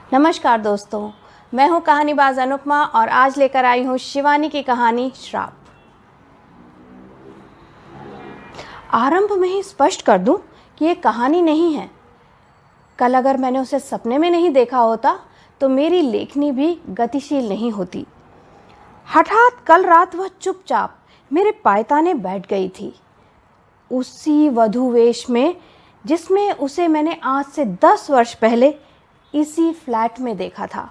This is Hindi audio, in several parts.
नमस्कार दोस्तों, मैं हूं कहानीबाज अनुपमा और आज लेकर आई हूं शिवानी की कहानी श्राप। आरंभ में ही स्पष्ट कर दूं कि ये कहानी नहीं है। कल अगर मैंने उसे सपने में नहीं देखा होता तो मेरी लेखनी भी गतिशील नहीं होती। हठात कल रात वह चुपचाप मेरे पायताने बैठ गई थी, उसी वधू वेश में जिसमें उसे मैंने आज से 10 वर्ष पहले इसी फ्लैट में देखा था।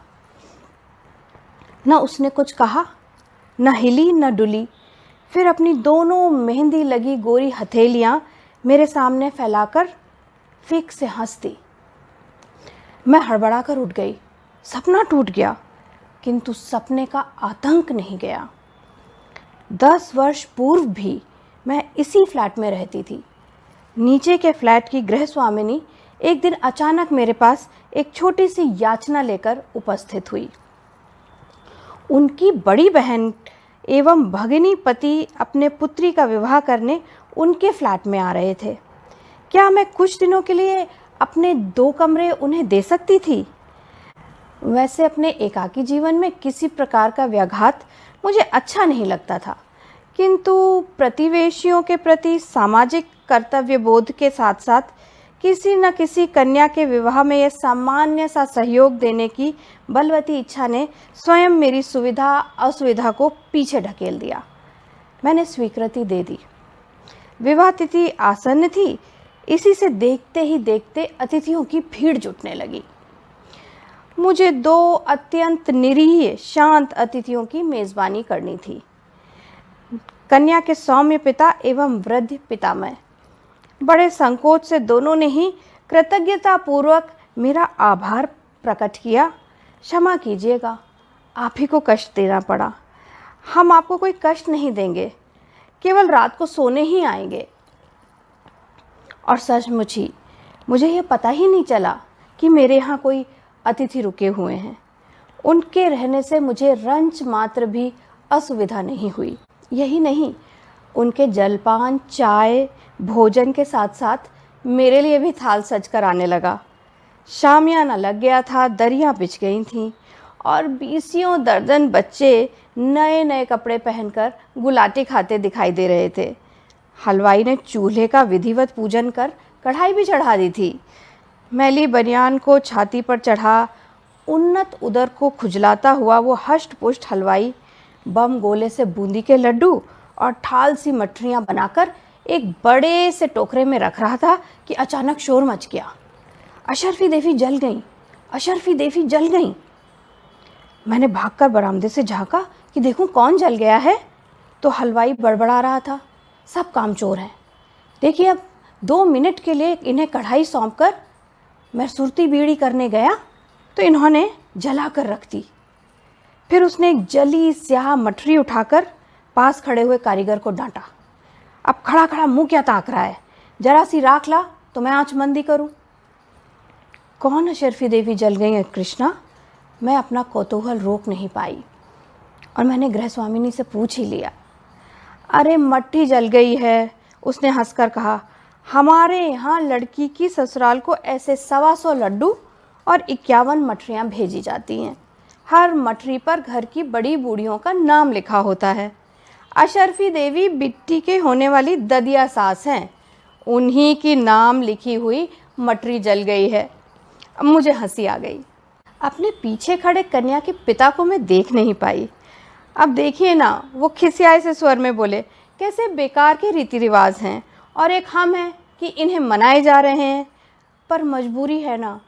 न उसने कुछ कहा, न हिली न डुली, फिर अपनी दोनों मेहंदी लगी गोरी हथेलियां मेरे सामने फैलाकर फीक से हंस दी। मैं हड़बड़ाकर उठ गई। सपना टूट गया, किंतु सपने का आतंक नहीं गया। 10 वर्ष पूर्व भी मैं इसी फ्लैट में रहती थी। नीचे के फ्लैट की गृह स्वामिनी एक दिन अचानक मेरे पास एक छोटी सी याचना लेकर उपस्थित हुई। उनकी बड़ी बहन एवं भगिनी पति अपने पुत्री का विवाह करने उनके फ्लैट में आ रहे थे। क्या मैं कुछ दिनों के लिए अपने 2 कमरे उन्हें दे सकती थी? वैसे अपने एकाकी जीवन में किसी प्रकार का व्याघात मुझे अच्छा नहीं लगता था, किंतु प्रतिवेशियों के प्रति सामाजिक कर्तव्य बोध के साथ साथ किसी न किसी कन्या के विवाह में यह सामान्य सा सहयोग देने की बलवती इच्छा ने स्वयं मेरी सुविधा असुविधा को पीछे ढकेल दिया। मैंने स्वीकृति दे दी। विवाह तिथि आसन्न थी। इसी से देखते ही देखते अतिथियों की भीड़ जुटने लगी। मुझे 2 अत्यंत निरीह शांत अतिथियों की मेज़बानी करनी थी। कन्या के सौम्य पिता एवं वृद्ध पितामह। बड़े संकोच से दोनों ने ही कृतज्ञतापूर्वक मेरा आभार प्रकट किया। क्षमा कीजिएगा, आप ही को कष्ट देना पड़ा। हम आपको कोई कष्ट नहीं देंगे, केवल रात को सोने ही आएंगे। और सचमुच ही मुझे यह पता ही नहीं चला कि मेरे यहाँ कोई अतिथि रुके हुए हैं। उनके रहने से मुझे रंच मात्र भी असुविधा नहीं हुई। यही नहीं, उनके जलपान, चाय, भोजन के साथ साथ मेरे लिए भी थाल सज कर आने लगा। शामियाना लग गया था, दरियां बिछ गई थीं और 20 दर्जन बच्चे नए नए कपड़े पहनकर गुलाटी खाते दिखाई दे रहे थे। हलवाई ने चूल्हे का विधिवत पूजन कर कढ़ाई भी चढ़ा दी थी। मैली बनियान को छाती पर चढ़ा उन्नत उदर को खुजलाता हुआ वो हष्ट पुष्ट हलवाई बम गोले से बूंदी के लड्डू और ठाल सी मठरियाँ बनाकर एक बड़े से टोकरे में रख रहा था कि अचानक शोर मच गया। अशर्फी देवी जल गई, अशर्फी देवी जल गई। मैंने भागकर बरामदे से झांका कि देखूं कौन जल गया है, तो हलवाई बड़बड़ा रहा था, सब कामचोर हैं। देखिए, अब 2 मिनट के लिए इन्हें कढ़ाई सौंपकर मैं सुरती बीड़ी करने गया तो इन्होंने जला कर रख दी। फिर उसने एक जली स्याह मठरी उठाकर पास खड़े हुए कारीगर को डांटा। अब खड़ा खड़ा मुंह क्या ताक रहा है, जरा सी राख ला तो मैं आंच मंदी करूं। कौन अशर्फी देवी जल गई है कृष्णा? मैं अपना कौतूहल रोक नहीं पाई और मैंने गृह स्वामिनी से पूछ ही लिया। अरे मट्टी जल गई है, उसने हंसकर कहा। हमारे यहाँ लड़की की ससुराल को ऐसे 125 लड्डू और 51 मठरियाँ भेजी जाती हैं। हर मठरी पर घर की बड़ी बूढ़ियों का नाम लिखा होता है। अशर्फी देवी बिट्टी के होने वाली ददिया सास हैं, उन्हीं की नाम लिखी हुई मटरी जल गई है। अब मुझे हंसी आ गई। अपने पीछे खड़े कन्या के पिता को मैं देख नहीं पाई। अब देखिए ना, वो खिसियाए से स्वर में बोले, कैसे बेकार के रीति रिवाज हैं और एक हम हैं कि इन्हें मनाए जा रहे हैं, पर मजबूरी है ना,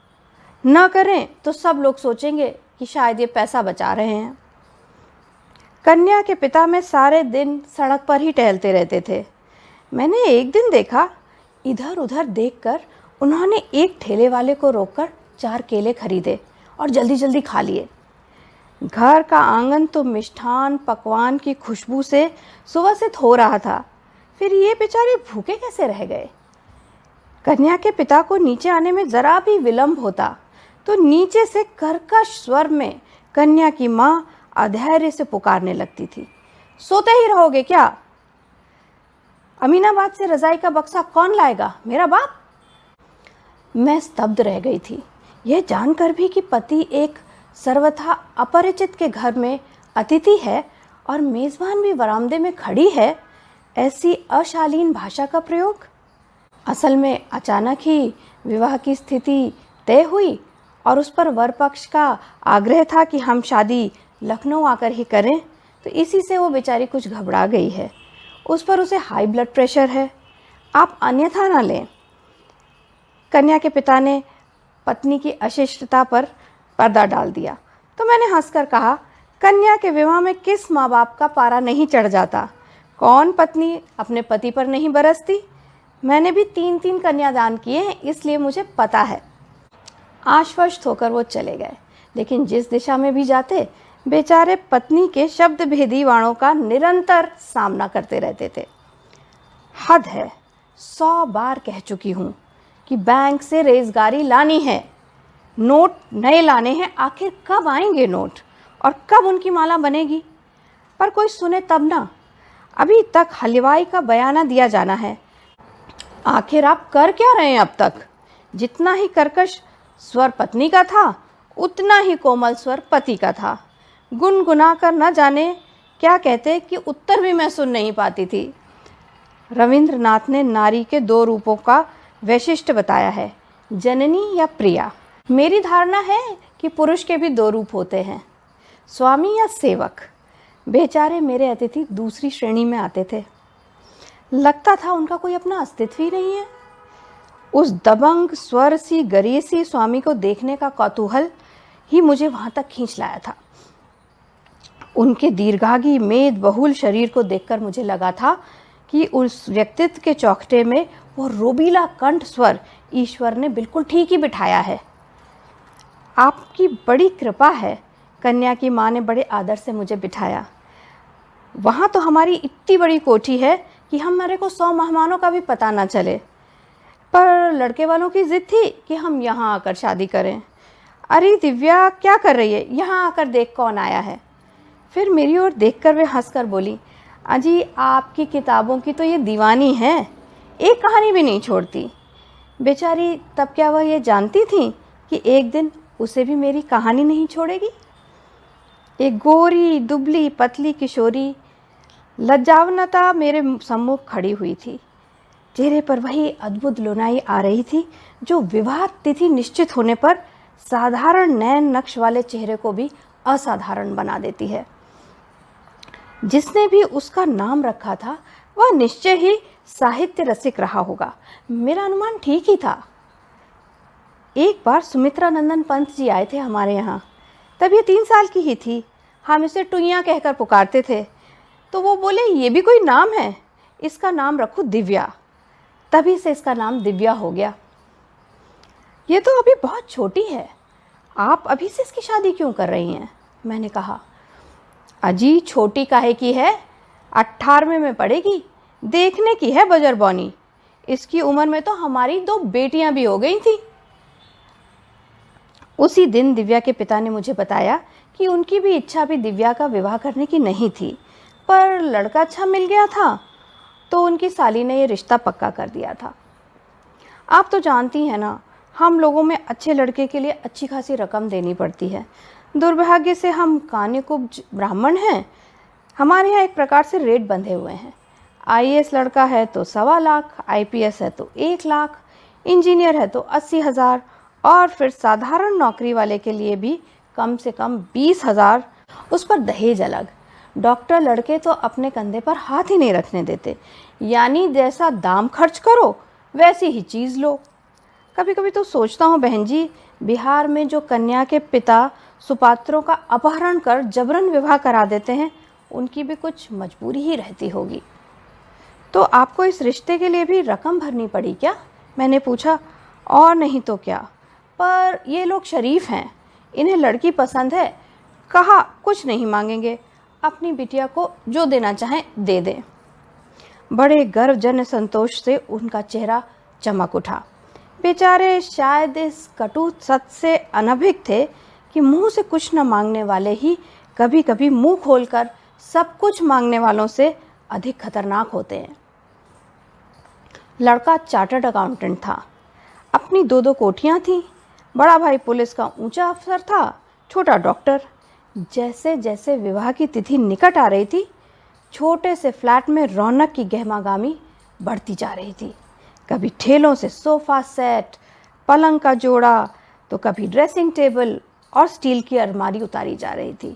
न करें तो सब लोग सोचेंगे कि शायद ये पैसा बचा रहे हैं। कन्या के पिता में सारे दिन सड़क पर ही टहलते रहते थे। मैंने एक दिन देखा, इधर उधर देखकर उन्होंने एक ठेले वाले को रोककर 4 केले खरीदे और जल्दी जल्दी खा लिए। घर का आंगन तो मिष्ठान पकवान की खुशबू से सुवासित हो रहा था। फिर ये बेचारे भूखे कैसे रह गए? कन्या के पिता को नीचे आने में जरा भी विलंब होता तो नीचे से कर्कश स्वर में कन्या की माँ अधैर्य से पुकारने लगती थी, सोते ही रहोगे क्या? अमीनाबाद से रजाई का बक्सा कौन लाएगा? मेरा बाप। मैं स्तब्ध रह गई थी। यह जानकर भी कि पति एक सर्वथा अपरिचित के घर में अतिथि है और मेज़बान भी बरामदे में खड़ी है, ऐसी अशालीन भाषा का प्रयोग। असल में अचानक ही विवाह की स्थिति तय हुई और उस पर वर पक्ष का आग्रह था कि हम शादी लखनऊ आकर ही करें, तो इसी से वो बेचारी कुछ घबरा गई है। उसे हाई ब्लड प्रेशर है, आप अन्यथा ना लें। कन्या के पिता ने पत्नी की अशिष्टता पर पर्दा डाल दिया, तो मैंने हंसकर कहा, कन्या के विवाह में किस माँ बाप का पारा नहीं चढ़ जाता? कौन पत्नी अपने पति पर नहीं बरसती? मैंने भी 3-3 कन्यादान किए हैं, इसलिए मुझे पता है। आश्वस्त होकर वो चले गए, लेकिन जिस दिशा में भी जाते बेचारे पत्नी के शब्द भेदी वाणों का निरंतर सामना करते रहते थे। हद है, 100 बार कह चुकी हूँ कि बैंक से रेज़गारी लानी है, नोट नए लाने हैं। आखिर कब आएंगे नोट और कब उनकी माला बनेगी? पर कोई सुने तब ना। अभी तक हलवाई का बयाना दिया जाना है। आखिर आप कर क्या रहे हैं अब तक? जितना ही कर्कश स्वर पत्नी का था, उतना ही कोमल स्वर पति का था। गुनगुना कर न जाने क्या कहते कि उत्तर भी मैं सुन नहीं पाती थी। रविंद्रनाथ ने नारी के 2 रूपों का वैशिष्ट्य बताया है, जननी या प्रिया। मेरी धारणा है कि पुरुष के भी 2 रूप होते हैं, स्वामी या सेवक। बेचारे मेरे अतिथि दूसरी श्रेणी में आते थे। लगता था उनका कोई अपना अस्तित्व ही नहीं है। उस दबंग स्वर सी गरीसी स्वामी को देखने का कौतूहल ही मुझे वहां तक खींच लाया था। उनके दीर्घांगी मेद बहुल शरीर को देखकर मुझे लगा था कि उस व्यक्तित्व के चौखटे में वो रोबीला कंठ स्वर ईश्वर ने बिल्कुल ठीक ही बिठाया है। आपकी बड़ी कृपा है, कन्या की माँ ने बड़े आदर से मुझे बिठाया। वहाँ तो हमारी इतनी बड़ी कोठी है कि हमारे को 100 मेहमानों का भी पता ना चले, पर लड़के वालों की जिद थी कि हम यहाँ आकर शादी करें। अरे दिव्या क्या कर रही है? यहाँ आकर देख कौन आया है। फिर मेरी ओर देखकर वे हंसकर बोली, अजी आपकी किताबों की तो ये दीवानी है, एक कहानी भी नहीं छोड़ती। बेचारी तब क्या वह ये जानती थी कि एक दिन उसे भी मेरी कहानी नहीं छोड़ेगी। एक गोरी दुबली पतली किशोरी लज्जावनता मेरे सम्मुख खड़ी हुई थी। चेहरे पर वही अद्भुत लुनाई आ रही थी जो विवाह तिथि निश्चित होने पर साधारण नैन नक्श वाले चेहरे को भी असाधारण बना देती है। जिसने भी उसका नाम रखा था वह निश्चय ही साहित्य रसिक रहा होगा। मेरा अनुमान ठीक ही था। एक बार सुमित्रा नंदन पंत जी आए थे हमारे यहाँ, तब ये 3 साल की ही थी। हम इसे टुइयाँ कहकर पुकारते थे, तो वो बोले ये भी कोई नाम है, इसका नाम रखो दिव्या। तभी से इसका नाम दिव्या हो गया। ये तो अभी बहुत छोटी है, आप अभी से इसकी शादी क्यों कर रही हैं? मैंने कहा। अजी छोटी काहे की है, 18वें में पड़ेगी, देखने की है बजरबौनी। इसकी उम्र में तो हमारी 2 बेटियां भी हो गई थी। उसी दिन दिव्या के पिता ने मुझे बताया कि उनकी भी इच्छा भी दिव्या का विवाह करने की नहीं थी, पर लड़का अच्छा मिल गया था तो उनकी साली ने ये रिश्ता पक्का कर दिया था। आप तो जानती हैं ना, हम लोगों में अच्छे लड़के के लिए अच्छी खासी रकम देनी पड़ती है। दुर्भाग्य से हम कान्यकुब्ज ब्राह्मण हैं। हमारे यहाँ एक प्रकार से रेट बंधे हुए हैं। आईएएस लड़का है तो 1.25 लाख, आईपीएस है तो 1 लाख, इंजीनियर है तो 80,000 और फिर साधारण नौकरी वाले के लिए भी कम से कम 20,000, उस पर दहेज अलग। डॉक्टर लड़के तो अपने कंधे पर हाथ ही नहीं रखने देते, यानी जैसा दाम खर्च करो वैसी ही चीज़ लो। कभी कभी तो सोचता हूँ बहन जी, बिहार में जो कन्या के पिता सुपात्रों का अपहरण कर जबरन विवाह करा देते हैं, उनकी भी कुछ मजबूरी ही रहती होगी। तो आपको इस रिश्ते के लिए भी रकम भरनी पड़ी क्या? मैंने पूछा। और नहीं तो क्या, पर ये लोग शरीफ हैं, इन्हें लड़की पसंद है, कहा कुछ नहीं मांगेंगे, अपनी बिटिया को जो देना चाहें दे दें। बड़े गर्व जन संतोष से उनका चेहरा चमक उठा। बेचारे शायद इस कटु सत्य से अनभिज्ञ थे कि मुंह से कुछ न मांगने वाले ही कभी कभी मुंह खोलकर सब कुछ मांगने वालों से अधिक खतरनाक होते हैं। लड़का चार्टर्ड अकाउंटेंट था, अपनी 2-2 कोठियाँ थीं, बड़ा भाई पुलिस का ऊंचा अफसर था, छोटा डॉक्टर। जैसे जैसे विवाह की तिथि निकट आ रही थी, छोटे से फ्लैट में रौनक की गहमागामी बढ़ती जा रही थी। कभी ठेलों से सोफा सेट, पलंग का जोड़ा, तो कभी ड्रेसिंग टेबल और स्टील की अलमारी उतारी जा रही थी।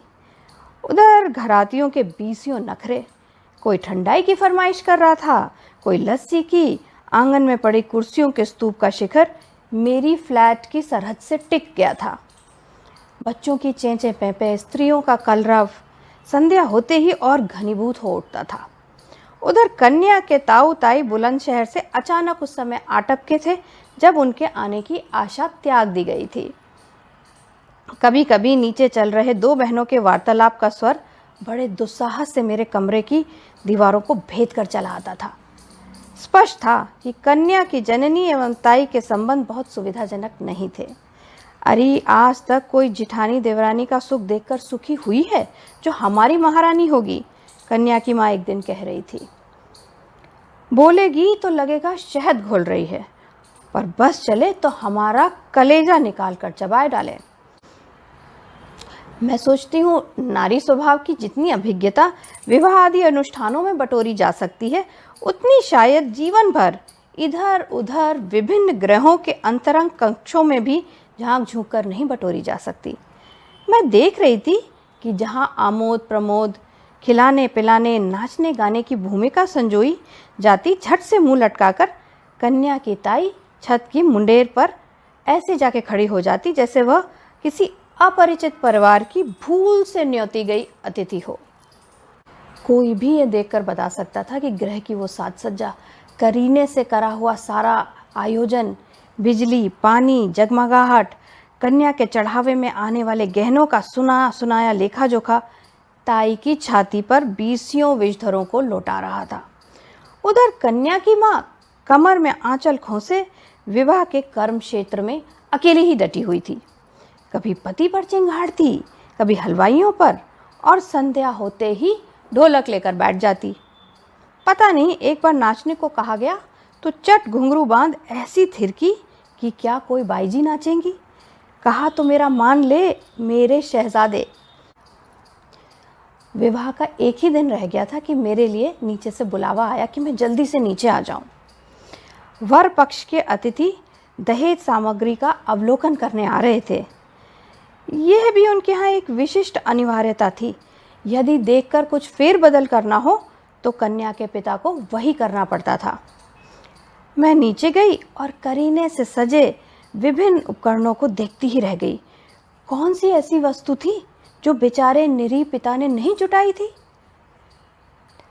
उधर घरातियों के बीसियों नखरे, कोई ठंडाई की फरमाइश कर रहा था, कोई लस्सी की। आंगन में पड़ी कुर्सियों के स्तूप का शिखर मेरी फ्लैट की सरहद से टिक गया था। बच्चों की चेंचे पेंपे, स्त्रियों का कलरव संध्या होते ही और घनीभूत हो उठता था। उधर कन्या के ताऊ ताई बुलंदशहर से अचानक उस समय आ टपके थे जब उनके आने की आशा त्याग दी गई थी। कभी कभी नीचे चल रहे दो बहनों के वार्तालाप का स्वर बड़े दुस्साहस से मेरे कमरे की दीवारों को भेद कर चला आता था। स्पष्ट था कि कन्या की जननी एवं ताई के संबंध बहुत सुविधाजनक नहीं थे। अरे आज तक कोई जिठानी देवरानी का सुख देखकर सुखी हुई है जो हमारी महारानी होगी, कन्या की माँ एक दिन कह रही थी। बोलेगी तो लगेगा शहद घोल रही है, पर बस चले तो हमारा कलेजा निकाल कर चबाए डाले। मैं सोचती हूँ नारी स्वभाव की जितनी अभिज्ञता विवाह आदि अनुष्ठानों में बटोरी जा सकती है, उतनी शायद जीवन भर इधर उधर विभिन्न ग्रहों के अंतरंग कक्षों में भी झांक झूंक कर नहीं बटोरी जा सकती। मैं देख रही थी कि जहाँ आमोद प्रमोद, खिलाने पिलाने, नाचने गाने की भूमिका संजोई जाती, झट से मुंह लटकाकर कन्या की ताई छत की मुंडेर पर ऐसे जाके खड़ी हो जाती जैसे वह किसी अपरिचित परिवार की भूल से न्योती गई अतिथि हो। कोई भी ये देखकर बता सकता था कि ग्रह की वो साज सज्जा, करीने से करा हुआ सारा आयोजन, बिजली, पानी, जगमगाहट, कन्या के चढ़ावे में आने वाले गहनों का सुना सुनाया लेखा जोखा ताई की छाती पर बीसियों विषधरों को लौटा रहा था। उधर कन्या की माँ कमर में आंचल खोसे विवाह के कर्म क्षेत्र में अकेली ही डटी हुई थी। कभी पति पर चिंगाड़ती, कभी हलवाइयों पर, और संध्या होते ही ढोलक लेकर बैठ जाती। पता नहीं एक बार नाचने को कहा गया तो चट घुंघरू बांध ऐसी थिरकी कि क्या कोई बाईजी नाचेंगी। कहा तो मेरा मान ले मेरे शहजादे। विवाह का एक ही दिन रह गया था कि मेरे लिए नीचे से बुलावा आया कि मैं जल्दी से नीचे आ जाऊं। वर पक्ष के अतिथि दहेज सामग्री का अवलोकन करने आ रहे थे। यह भी उनके यहाँ एक विशिष्ट अनिवार्यता थी। यदि देखकर कुछ फेरबदल करना हो तो कन्या के पिता को वही करना पड़ता था। मैं नीचे गई और करीने से सजे विभिन्न उपकरणों को देखती ही रह गई। कौन सी ऐसी वस्तु थी जो बेचारे निरीह पिता ने नहीं जुटाई थी?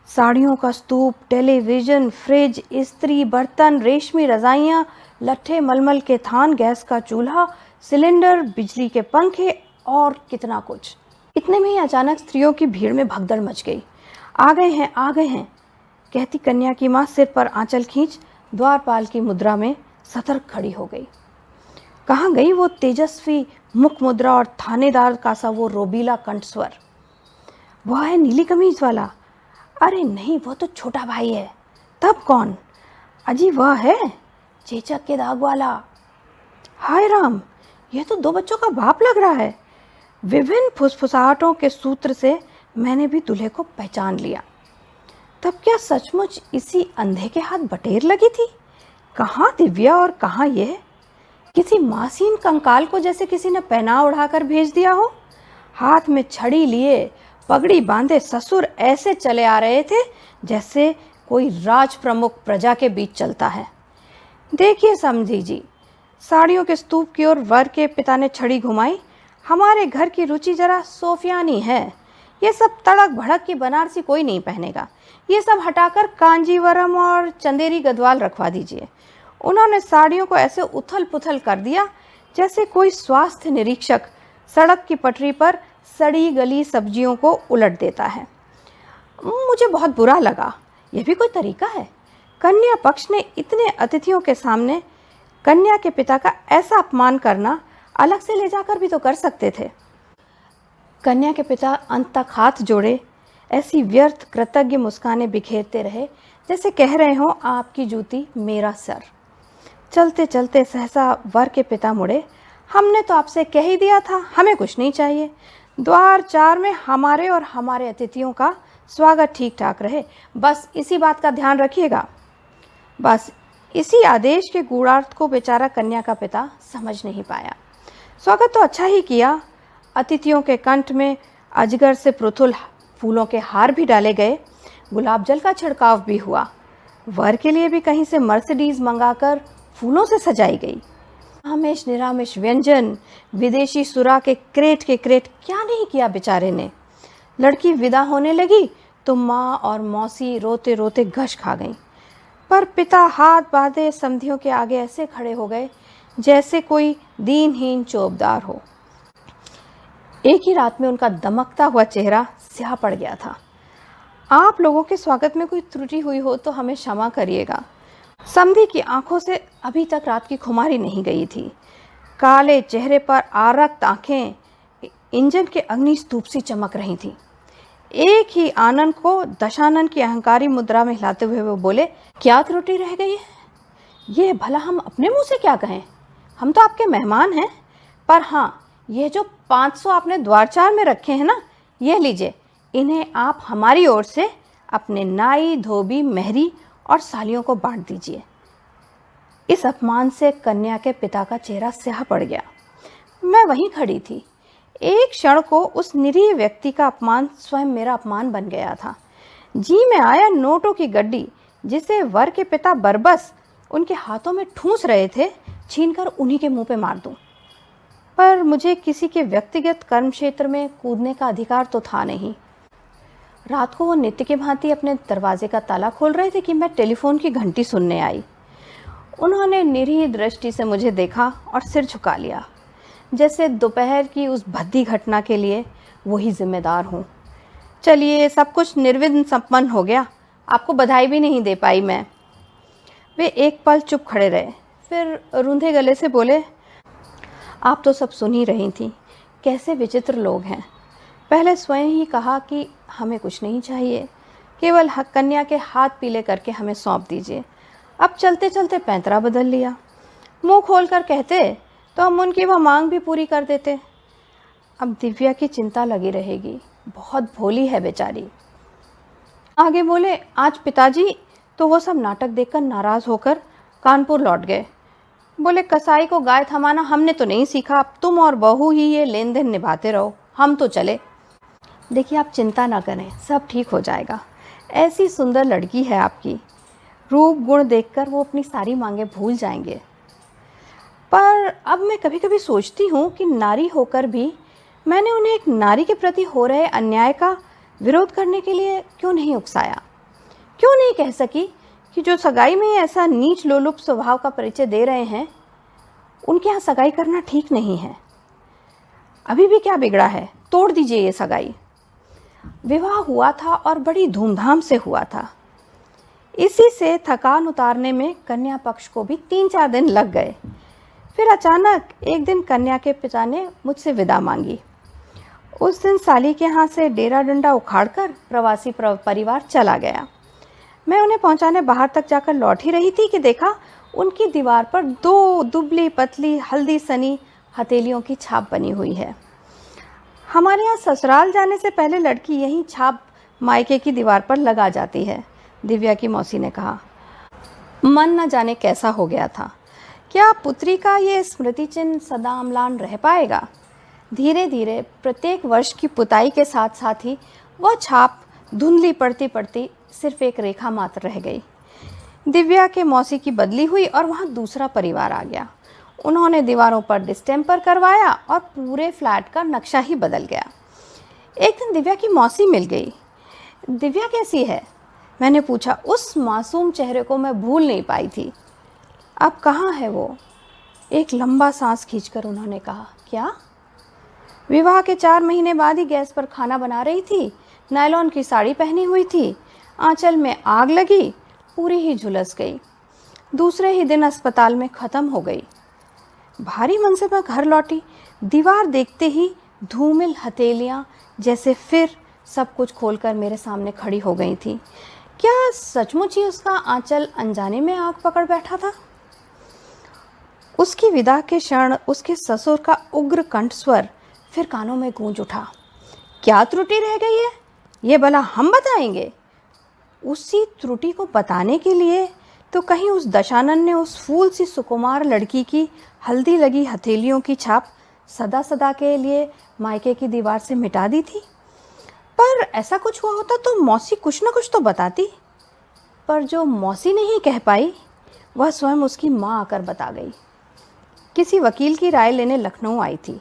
साड़ियों का स्तूप, टेलीविजन, फ्रिज, इस्त्री, बर्तन, रेशमी रजाइयाँ, लट्ठे मलमल के थान, गैस का चूल्हा, सिलेंडर, बिजली के पंखे और कितना कुछ। इतने में ही अचानक स्त्रियों की भीड़ में भगदड़ मच गई। आ गए हैं, आ गए हैं, कहती कन्या की माँ सिर पर आंचल खींच द्वारपाल की मुद्रा में सतर्क खड़ी हो गई। कहाँ गई वो तेजस्वी मुख मुद्रा और थानेदार का सा वो रोबीला कंठस्वर? वह है नीली कमीज वाला? अरे नहीं, वो तो छोटा भाई है। तब कौन? अजी वह है चेचक के दाग वाला। हाय राम, यह तो दो बच्चों का बाप लग रहा है। विभिन्न फुसफुसाहटों के सूत्र से मैंने भी दूल्हे को पहचान लिया। तब क्या सचमुच इसी अंधे के हाथ बटेर लगी थी? कहाँ दिव्या और कहाँ यह? किसी मासीन कंकाल को जैसे किसी ने पहना उड़ाकर भेज दिया हो। हाथ में छड़ी लिए, पगड़ी बांधे ससुर ऐसे चले आ रहे थे जैसे कोई राज प्रमुख प्रजा के बीच चलता है। देखिए समझी जी, साड़ियों के स्तूप की ओर वर के पिता ने छड़ी घुमाई। हमारे घर की रुचि जरा सोफियानी है। ये सब तड़क भड़क की बनारसी कोई नहीं पहनेगा। ये सब हटाकर कांजीवरम और चंदेरी गद्वाल रखवा दीजिए। उन्होंने साड़ियों को ऐसे उथल पुथल कर दिया जैसे कोई स्वास्थ्य निरीक्षक सड़क की पटरी पर सड़ी गली सब्जियों को उलट देता है। मुझे बहुत बुरा लगा। यह भी कोई तरीका है? कन्या पक्ष ने इतने अतिथियों के सामने कन्या के पिता का ऐसा अपमान करना अलग से ले जाकर भी तो कर सकते थे। कन्या के पिता अंत तक हाथ जोड़े ऐसी व्यर्थ कृतज्ञ मुस्कानें बिखेरते रहे जैसे कह रहे हों आपकी जूती मेरा सर। चलते चलते सहसा वर के पिता मुड़े, हमने तो आपसे कह ही दिया था, हमें कुछ नहीं चाहिए। द्वार 4 में हमारे और हमारे अतिथियों का स्वागत ठीक ठाक रहे, बस इसी बात का ध्यान रखिएगा। बस इसी आदेश के गूढ़ार्थ को बेचारा कन्या का पिता समझ नहीं पाया। स्वागत तो अच्छा ही किया। अतिथियों के कंठ में अजगर से पृथुल फूलों के हार भी डाले गए, गुलाब जल का छिड़काव भी हुआ। वर के लिए भी कहीं से मर्सिडीज मंगाकर फूलों से सजाई गई। आमिष निरामिष व्यंजन, विदेशी सुरा के क्रेट क्या नहीं किया बेचारे ने। लड़की विदा होने लगी तो माँ और मौसी रोते रोते गश खा गईं। पर पिता हाथ बांधे समधियों के आगे ऐसे खड़े हो गए जैसे कोई दीनहीन चौबदार हो। एक ही रात में उनका दमकता हुआ चेहरा स्याह पड़ गया था। आप लोगों के स्वागत में कोई त्रुटि हुई हो तो हमें क्षमा करिएगा। समधी की आंखों से अभी तक रात की खुमारी नहीं गई थी। काले चेहरे पर आरक्त आंखें इंजन के अग्निस्तूप सी चमक रही थीं। एक ही आनंद को दशानन की अहंकारी मुद्रा में हिलाते हुए वो बोले, क्या त्रुटि रह गई है? ये भला हम अपने मुंह से क्या कहें? हम तो आपके मेहमान हैं। पर हाँ, ये जो 500 आपने द्वार 4 में रखे हैं ना, ये लीजिए, इन्हें आप हमारी ओर से अपने नाई, धोबी, मेहरी और सालियों को बांट दीजिए। इस अपमान से कन्या के पिता का चेहरा स्याह पड़ गया। मैं वहीं खड़ी थी। एक क्षण को उस निरीह व्यक्ति का अपमान स्वयं मेरा अपमान बन गया था। जी में आया नोटों की गड्डी जिसे वर के पिता बरबस उनके हाथों में ठूंस रहे थे, छीनकर उन्हीं के मुंह पे मार दूं। पर मुझे किसी के व्यक्तिगत कर्म क्षेत्र में कूदने का अधिकार तो था नहीं। रात को वो नित्य के भांति अपने दरवाजे का ताला खोल रहे थे कि मैं टेलीफोन की घंटी सुनने आई। उन्होंने निरीह दृष्टि से मुझे देखा और सिर झुका लिया, जैसे दोपहर की उस भद्दी घटना के लिए वही जिम्मेदार हूँ। चलिए, सब कुछ निर्विघ्न संपन्न हो गया, आपको बधाई भी नहीं दे पाई मैं। वे एक पल चुप खड़े रहे, फिर रूंधे गले से बोले, आप तो सब सुन ही रही थी। कैसे विचित्र लोग हैं। पहले स्वयं ही कहा कि हमें कुछ नहीं चाहिए, केवल कन्या के हाथ पीले करके हमें सौंप दीजिए। अब चलते चलते पैंतरा बदल लिया। मुंह खोलकर कहते तो हम उनकी वह मांग भी पूरी कर देते। अब दिव्या की चिंता लगी रहेगी, बहुत भोली है बेचारी। आगे बोले, आज पिताजी तो वो सब नाटक देखकर नाराज होकर कानपुर लौट गए। बोले, कसाई को गाय थमाना हमने तो नहीं सीखा, अब तुम और बहू ही ये लेन देन निभाते रहो, हम तो चले। देखिए, आप चिंता ना करें, सब ठीक हो जाएगा। ऐसी सुंदर लड़की है आपकी, रूप गुण देखकर वो अपनी सारी मांगे भूल जाएंगे। पर अब मैं कभी कभी सोचती हूँ कि नारी होकर भी मैंने उन्हें एक नारी के प्रति हो रहे अन्याय का विरोध करने के लिए क्यों नहीं उकसाया। क्यों नहीं कह सकी कि जो सगाई में ऐसा नीच लोलुप स्वभाव का परिचय दे रहे हैं, उनके यहाँ सगाई करना ठीक नहीं है। अभी भी क्या बिगड़ा है, तोड़ दीजिए ये सगाई। विवाह हुआ था और बड़ी धूमधाम से हुआ था। इसी से थकान उतारने में कन्या पक्ष को भी 3-4 दिन लग गए। फिर अचानक एक दिन कन्या के पिता ने मुझसे विदा मांगी। उस दिन साली के यहाँ से डेरा डंडा उखाड़कर प्रवासी परिवार चला गया। मैं उन्हें पहुँचाने बाहर तक जाकर लौट ही रही थी कि देखा उनकी दीवार पर 2 दुबली पतली हल्दी सनी हथेलियों की छाप बनी हुई है। हमारे यहाँ ससुराल जाने से पहले लड़की यही छाप मायके की दीवार पर लगा जाती है, दिव्या की मौसी ने कहा। मन न जाने कैसा हो गया था। क्या पुत्री का ये स्मृति चिन्ह सदा अम्लान रह पाएगा? धीरे धीरे प्रत्येक वर्ष की पुताई के साथ साथ ही वह छाप धुंधली पड़ती पड़ती सिर्फ एक रेखा मात्र रह गई। दिव्या के मौसी की बदली हुई और वहाँ दूसरा परिवार आ गया। उन्होंने दीवारों पर डिस्टेम्पर करवाया और पूरे फ्लैट का नक्शा ही बदल गया। एक दिन दिव्या की मौसी मिल गई। दिव्या कैसी है? मैंने पूछा। उस मासूम चेहरे को मैं भूल नहीं पाई थी। अब कहाँ है वो? एक लंबा सांस खींचकर उन्होंने कहा, क्या? विवाह के 4 महीने बाद ही गैस पर खाना बना रही थी, नायलॉन की साड़ी पहनी हुई थी, आंचल में आग लगी, पूरी ही झुलस गई। दूसरे ही दिन अस्पताल में ख़त्म हो गई। भारी मन से मैं घर लौटी। दीवार देखते ही धूमिल हथेलियाँ जैसे फिर सब कुछ खोलकर मेरे सामने खड़ी हो गई थी। क्या सचमुच ही उसका आंचल अनजाने में आग पकड़ बैठा था? उसकी विदा के क्षण उसके ससुर का उग्र कंठस्वर फिर कानों में गूंज उठा। क्या त्रुटि रह गई है, ये भला हम बताएंगे। उसी त्रुटि को बताने के लिए तो कहीं उस दशानन ने उस फूल सी सुकुमार लड़की की हल्दी लगी हथेलियों की छाप सदा सदा के लिए मायके की दीवार से मिटा दी थी। पर ऐसा कुछ हुआ होता तो मौसी कुछ न कुछ तो बताती। पर जो मौसी नहीं कह पाई वह स्वयं उसकी माँ आकर बता गई। किसी वकील की राय लेने लखनऊ आई थी,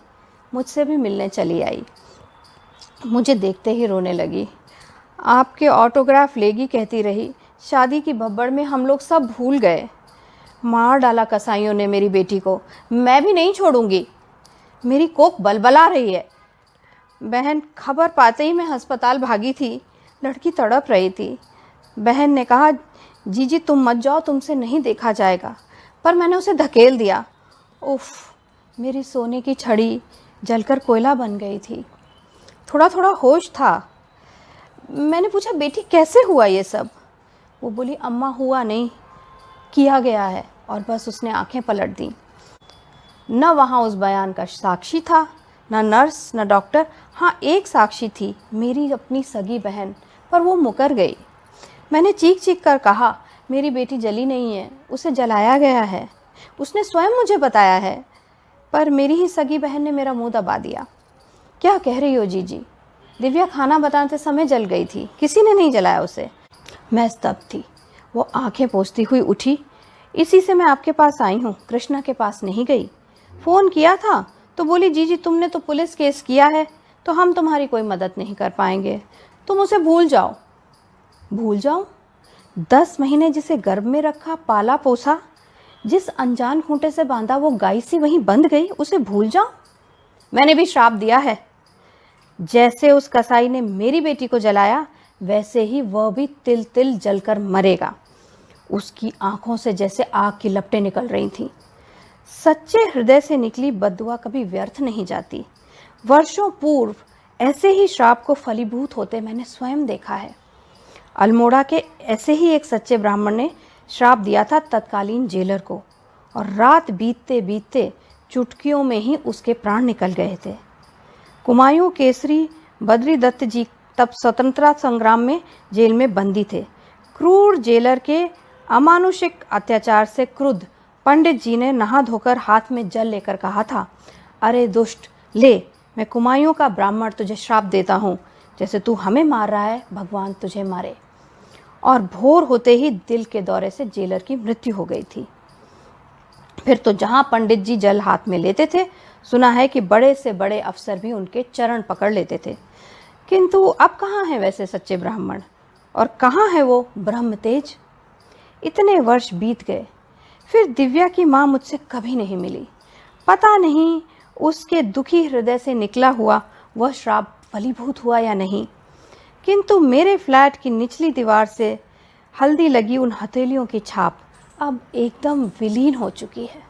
मुझसे भी मिलने चली आई। मुझे देखते ही रोने लगी। आपके ऑटोग्राफ लेगी कहती रही। शादी की भब्बड़ में हम लोग सब भूल गए। मार डाला कसाईयों ने मेरी बेटी को। मैं भी नहीं छोड़ूंगी। मेरी कोख बलबला रही है। बहन, खबर पाते ही मैं अस्पताल भागी थी। लड़की तड़प रही थी। बहन ने कहा, जीजी तुम मत जाओ, तुमसे नहीं देखा जाएगा। पर मैंने उसे धकेल दिया। उफ, मेरी सोने की छड़ी जलकर कोयला बन गई थी। थोड़ा थोड़ा होश था। मैंने पूछा, बेटी कैसे हुआ ये सब? वो बोली, अम्मा हुआ नहीं, किया गया है। और बस उसने आंखें पलट दी। न वहाँ उस बयान का साक्षी था, न नर्स, न डॉक्टर। हाँ, एक साक्षी थी, मेरी अपनी सगी बहन, पर वो मुकर गई। मैंने चीख चीख कर कहा, मेरी बेटी जली नहीं है, उसे जलाया गया है। उसने स्वयं मुझे बताया है। पर मेरी ही सगी बहन ने मेरा मुंह दबा दिया। क्या कह रही हो जीजी? दिव्या खाना बनाते समय जल गई थी, किसी ने नहीं जलाया उसे। मैं स्तब्ध थी। वो आंखें पोंछती हुई उठी। इसी से मैं आपके पास आई हूँ, कृष्णा के पास नहीं गई। फ़ोन किया था तो बोली, जीजी तुमने तो पुलिस केस किया है तो हम तुम्हारी कोई मदद नहीं कर पाएंगे, तुम उसे भूल जाओ। भूल जाऊं? 10 महीने जिसे गर्भ में रखा, पाला पोसा, जिस अनजान खूंटे से बांधा वो गाय सी वहीं बंध गई, उसे भूल जाऊं? मैंने भी श्राप दिया है। जैसे उस कसाई ने मेरी बेटी को जलाया, वैसे ही वह भी तिल तिल जलकर मरेगा। उसकी आंखों से जैसे आग की लपटें निकल रही थीं। सच्चे हृदय से निकली बद्दुआ कभी व्यर्थ नहीं जाती। वर्षों पूर्व ऐसे ही श्राप को फलीभूत होते मैंने स्वयं देखा है। अल्मोड़ा के ऐसे ही एक सच्चे ब्राह्मण ने श्राप दिया था तत्कालीन जेलर को, और रात बीतते बीतते चुटकियों में ही उसके प्राण निकल गए थे। कुमायूं केसरी बद्री दत्त जी तब स्वतंत्रता संग्राम में जेल में बंदी थे। क्रूर जेलर के अमानुषिक अत्याचार से क्रुद्ध पंडित जी ने नहा धोकर हाथ में जल लेकर कहा था, अरे दुष्ट, ले, मैं कुमायूं का ब्राह्मण तुझे श्राप देता हूँ, जैसे तू हमें मार रहा है भगवान तुझे मारे। और भोर होते ही दिल के दौरे से जेलर की मृत्यु हो गई थी। फिर तो जहाँ पंडित जी जल हाथ में लेते थे, सुना है कि बड़े से बड़े अफसर भी उनके चरण पकड़ लेते थे। किंतु अब कहाँ है वैसे सच्चे ब्राह्मण, और कहाँ है वो ब्रह्म तेज? इतने वर्ष बीत गए, फिर दिव्या की माँ मुझसे कभी नहीं मिली। पता नहीं उसके दुखी हृदय से निकला हुआ वह श्राप फलीभूत हुआ या नहीं, किंतु मेरे फ्लैट की निचली दीवार से हल्दी लगी उन हथेलियों की छाप अब एकदम विलीन हो चुकी है।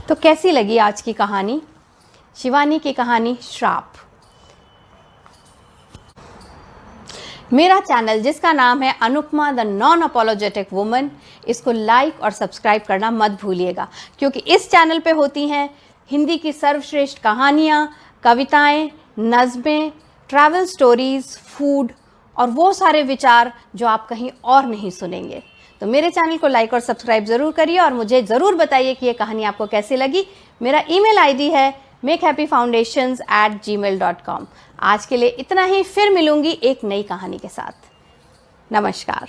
तो कैसी लगी आज की कहानी, शिवानी की कहानी श्राप। मेरा चैनल जिसका नाम है Anupama the non apologetic woman, इसको लाइक और सब्सक्राइब करना मत भूलिएगा, क्योंकि इस चैनल पे होती हैं हिंदी की सर्वश्रेष्ठ कहानियाँ, कविताएं, नज़में, ट्रैवल स्टोरीज़, फूड और वो सारे विचार जो आप कहीं और नहीं सुनेंगे। तो मेरे चैनल को लाइक और सब्सक्राइब ज़रूर करिए और मुझे ज़रूर बताइए कि ये कहानी आपको कैसी लगी। मेरा ईमेल आईडी है makehappyfoundations@gmail.com। आज के लिए इतना ही, फिर मिलूंगी एक नई कहानी के साथ। नमस्कार।